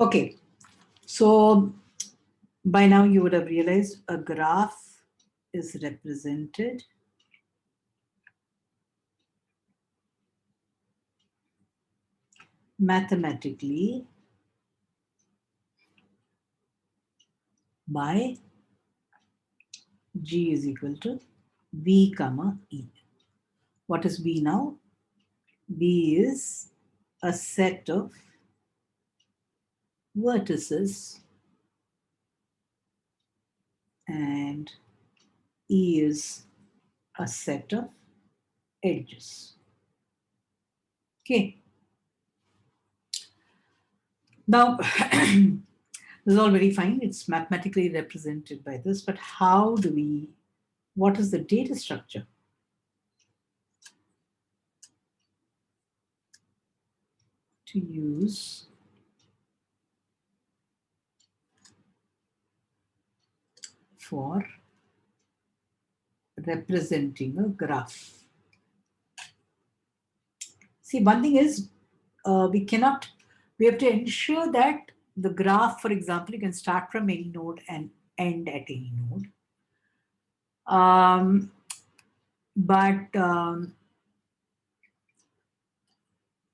Okay, so by now you would have realized a graph is represented mathematically by G is equal to B comma E. What is B now? B is a set of vertices and E is a set of edges. Okay. Now, this is all very fine. It's mathematically represented by this, but how do we, what is the data structure? To use for representing a graph. See, one thing is we have to ensure that the graph, for example, you can start from any node and end at any node. But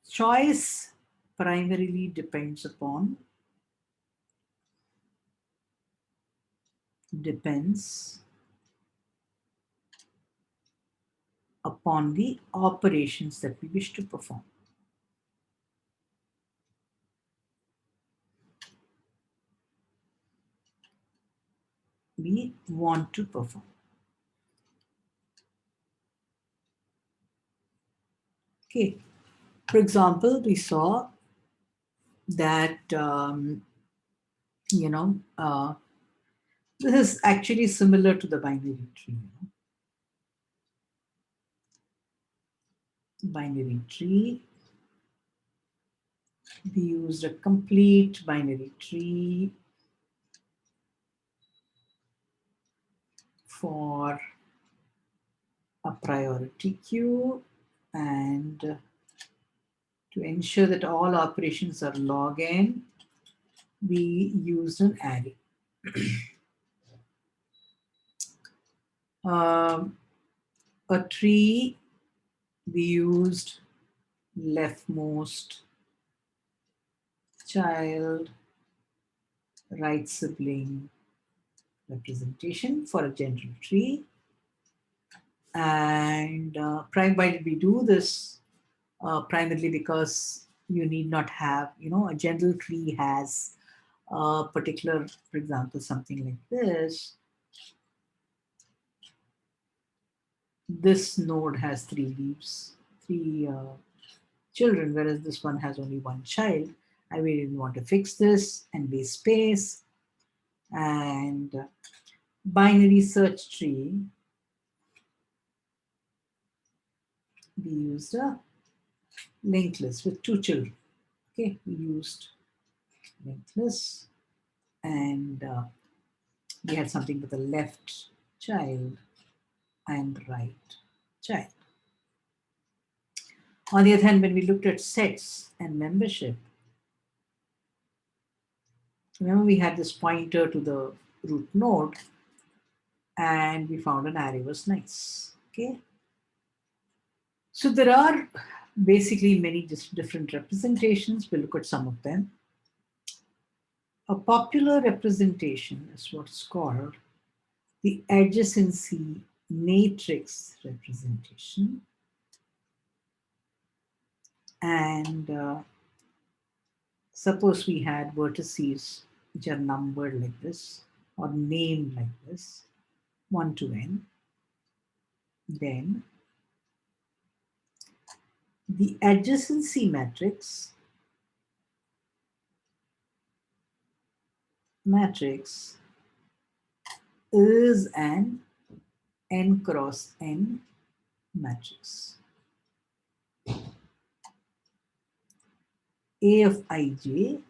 choice primarily depends upon the operations that we wish to perform. We want to perform. Okay. For example, we saw that, this is actually similar to the binary tree. Binary tree. We used a complete binary tree for a priority queue, and to ensure that all operations are log n, we used an array. A tree, we used leftmost child, right sibling representation for a general tree. And why did we do this? Primarily because you need not have, a general tree has a particular, for example, something like this. This node has 3 leaves, 3 children, whereas this one has only 1 child. I really didn't want to fix this and waste space. And binary search tree, we used a linked list with 2 children. Okay, we used linked list, and we had something with the left child and right child. On the other hand, when we looked at sets and membership, remember we had this pointer to the root node, and we found an array was nice. Okay, so there are basically many different representations. We'll look at some of them. A popular representation is what's called the adjacency matrix representation. And suppose we had vertices which are numbered like this or named like this, 1 to n. Then the adjacency matrix is an n cross n matrix. A of ij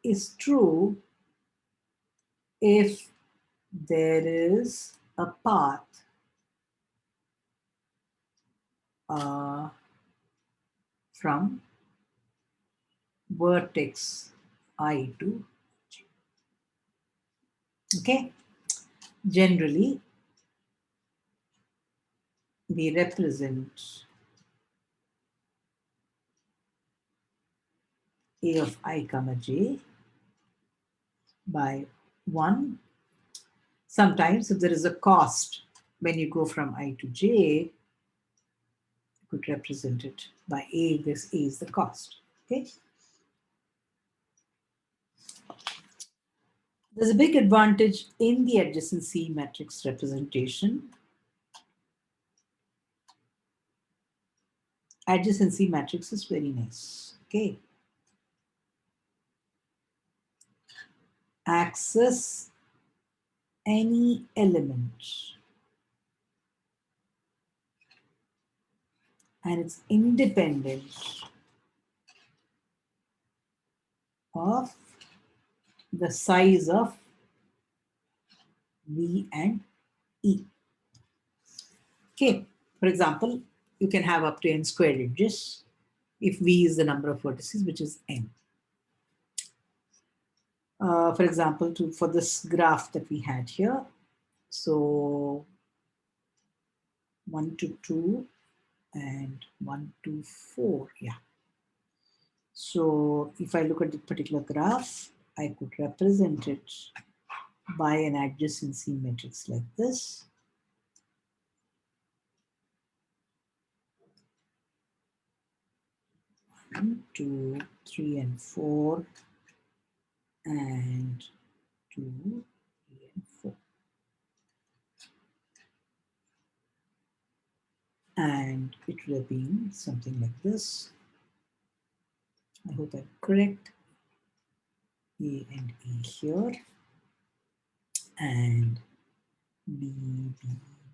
is true if there is a path from vertex I to J. Okay? Generally, we represent A of I comma J by 1. Sometimes if there is a cost when you go from I to J, you could represent it by A. This A is the cost. Okay? There's a big advantage in the adjacency matrix representation. Adjacency matrix is very nice. Okay. Access any element and it's independent of the size of V and E. Okay, for example, you can have up to n squared edges if V is the number of vertices, which is n. For example, for this graph that we had here, so 1 to 2 and 1 to 4, yeah. So if I look at the particular graph, I could represent it by an adjacency matrix like this. 1, 2, 3, and 4, and 2, 3, and 4. And it would have been something like this. I hope I'm correct. A and A here, and B, B,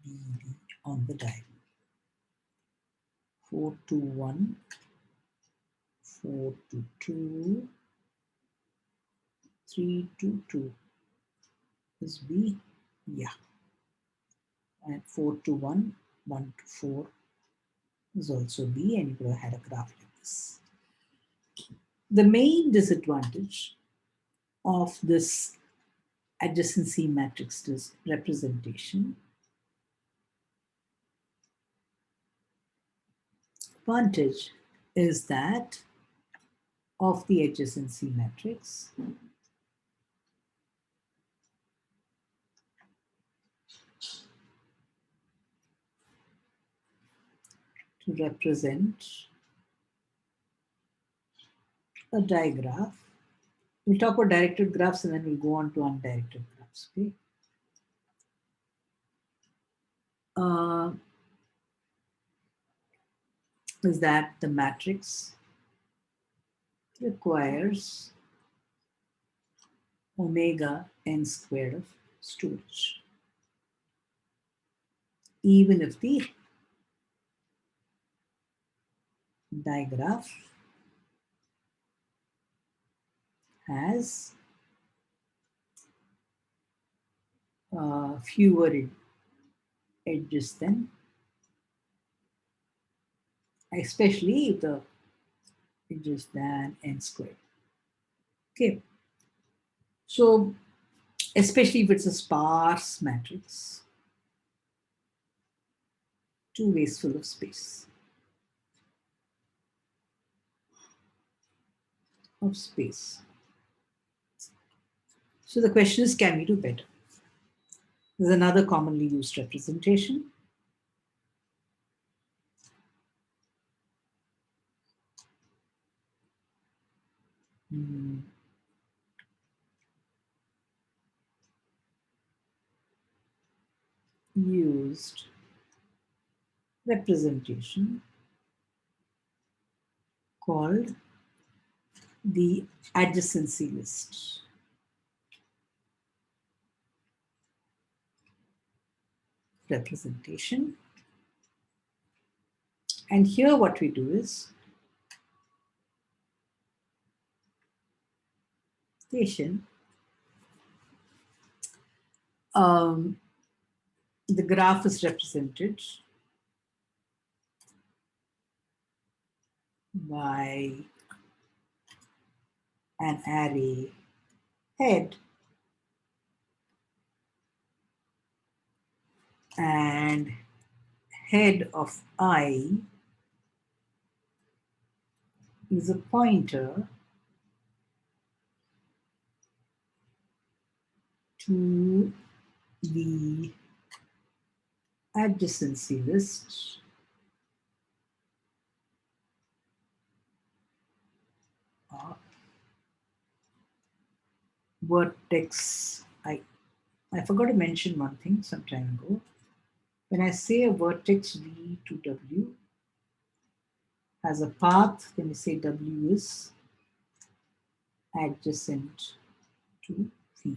B, B on the diagonal. 4 to 1, 4 to 2, 3 to 2 is B, yeah. And 4 to 1, 1 to 4 is also B, and you could have had a graph like this. The main disadvantage of this adjacency matrix representation advantage is that of the adjacency matrix, to represent a digraph. We'll talk about directed graphs and then we'll go on to undirected graphs. Okay. Is that the matrix requires omega n squared of storage, even if the digraph has fewer edges than, especially the edges than n squared. Okay, so especially if it's a sparse matrix, too wasteful of space. So the question is, can we do better? There's another commonly used representation. Used representation called the adjacency list. Representation. And here what we do is the graph is represented by an array head and head of I is a pointer to the adjacency list vertex I. I forgot to mention one thing some time ago. When I say a vertex V to W has a path, then we say W is adjacent to V.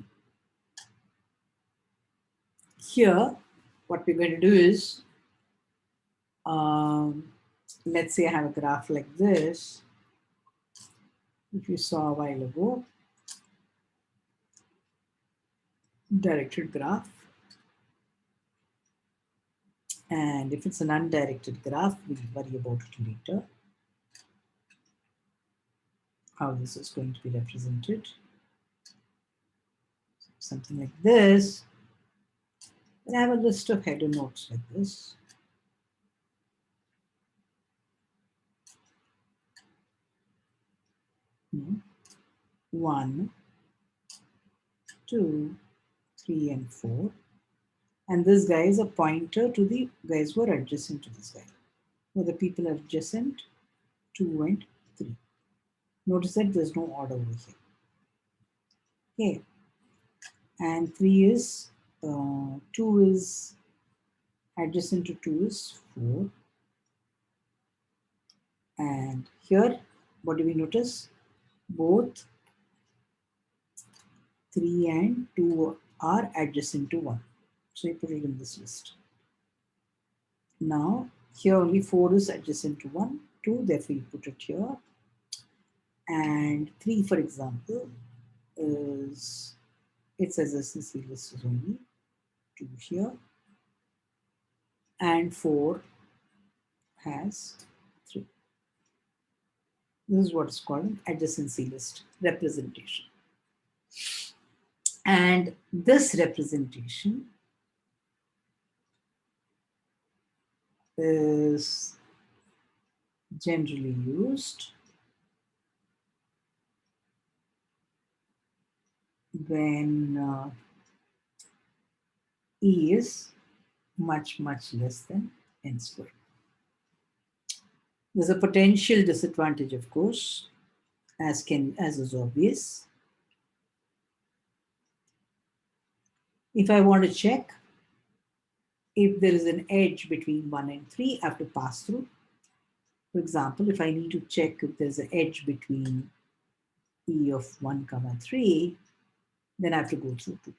Here, what we're going to do is, let's say I have a graph like this. If you saw a while ago, directed graph. And if it's an undirected graph, we'll worry about it later, how this is going to be represented. Something like this. Then I have a list of header nodes like this. One, two, three, and four. And this guy is a pointer to the guys who are adjacent to this guy. So the people are adjacent, 2 and 3. Notice that there's no order over here. Okay. And 3 is, 2 is adjacent to 2 is 4. And here, what do we notice? Both 3 and 2 are adjacent to 1. So you put it in this list. Now, here only 4 is adjacent to 1, 2, therefore you put it here. And 3, for example, is its adjacency list is only 2 here. And 4 has 3. This is what is called an adjacency list representation. And this representation is generally used when E is much, much less than n squared. There's a potential disadvantage, of course, as is obvious. If I want to check if there is an edge between 1 and 3, I have to pass through. For example, if I need to check if there's an edge between E of 1, 3, then I have to go through 2.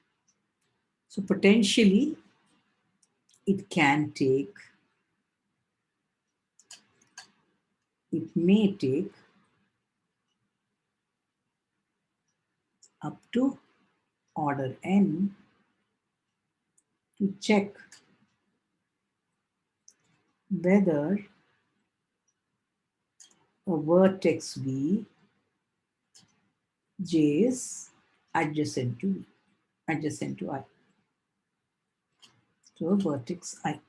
So potentially, it may take up to order n to check whether a vertex V J is adjacent to I. To a vertex I.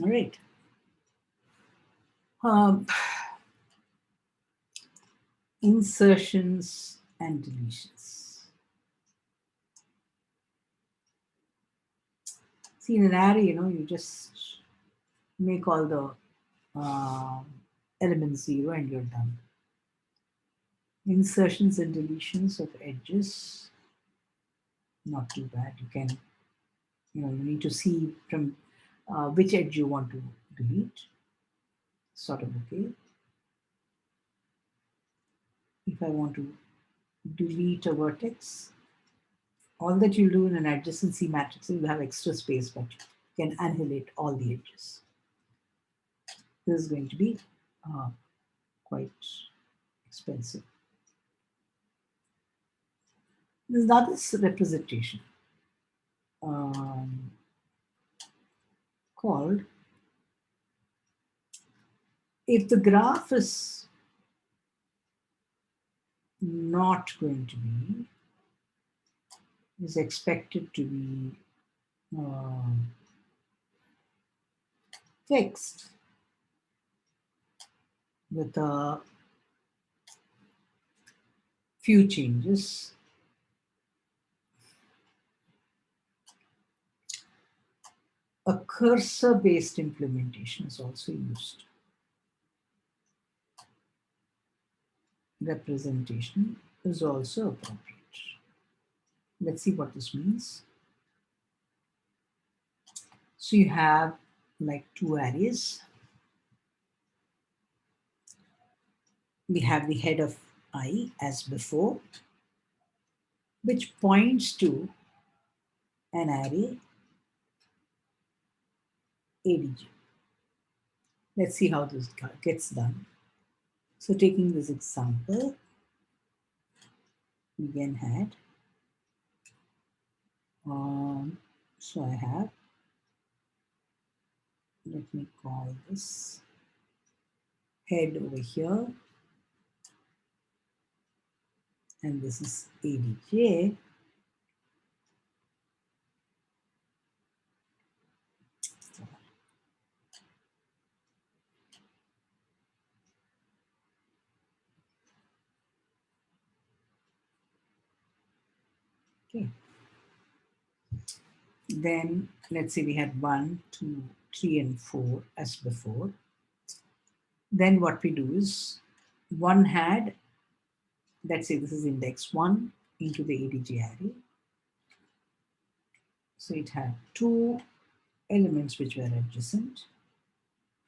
All right. Insertions and deletions. See, in an array, you just make all the elements 0 and you're done. Insertions and deletions of edges, not too bad. You can, you need to see from which edge you want to delete. Sort of okay. If I want to delete a vertex, all that you'll do in an adjacency matrix is you have extra space, but you can annihilate all the edges. This is going to be quite expensive. There's another representation called if the graph is not going to be, is expected to be fixed with a few changes, a cursor-based implementation is also used. Representation is also appropriate. Let's see what this means. So you have like two arrays. We have the head of I as before, which points to an array ADJ. Let's see how this gets done. So taking this example, we again had, so I have, let me call this head over here, and this is ADJ. Okay. Then let's say we had 1, 2, 3, and 4 as before. Then what we do is one had, let's say this is index 1 into the ADJ array. So it had two elements which were adjacent,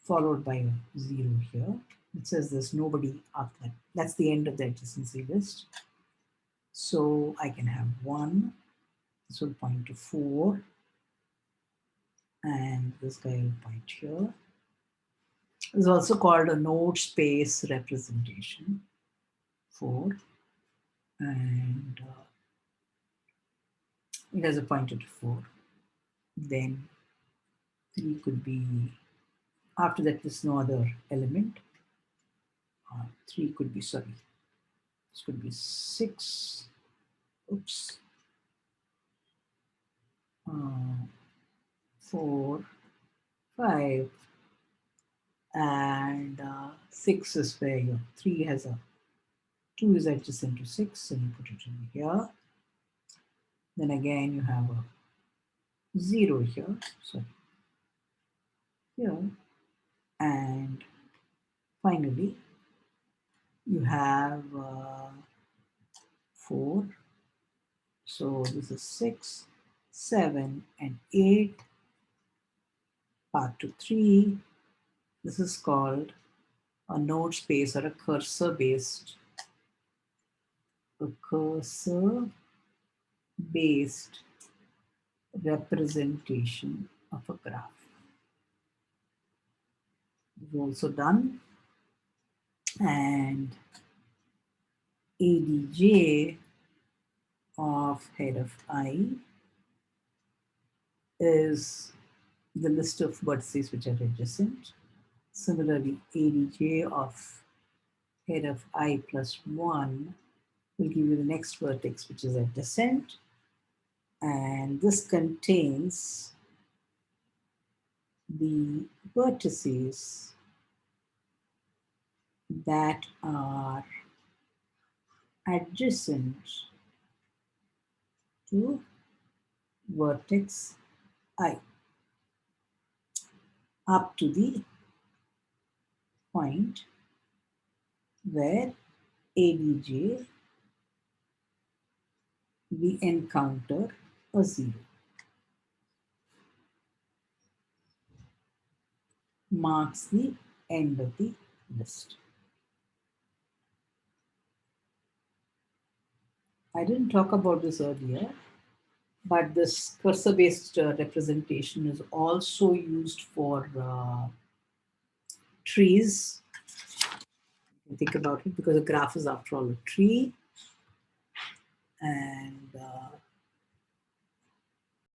followed by a 0 here. It says there's nobody after that. That's the end of the adjacency list. So I can have 1, this will point to 4, and this guy will point here. It's also called a node space representation, 4, and it has a pointer to 4. Then 3 could be, after that there's no other element. 3 could be, sorry, this could be 6, oops, 4, 5, and 6 is where your 3 has a 2 is adjacent to 6, and you put it in here. Then again you have a 0 here, so here, and finally you have 4. So this is 6, 7, and 8. Part to 3. This is called a node space or a cursor-based representation of a graph. It's also done, and ADJ of head of I is the list of vertices which are adjacent. Similarly, ADJ of head of I plus 1 will give you the next vertex which is adjacent, and this contains the vertices that are adjacent to vertex I up to the point where ADJ we encounter a 0. Marks the end of the list. I didn't talk about this earlier, but this cursor-based representation is also used for trees. Think about it, because a graph is after all a tree, and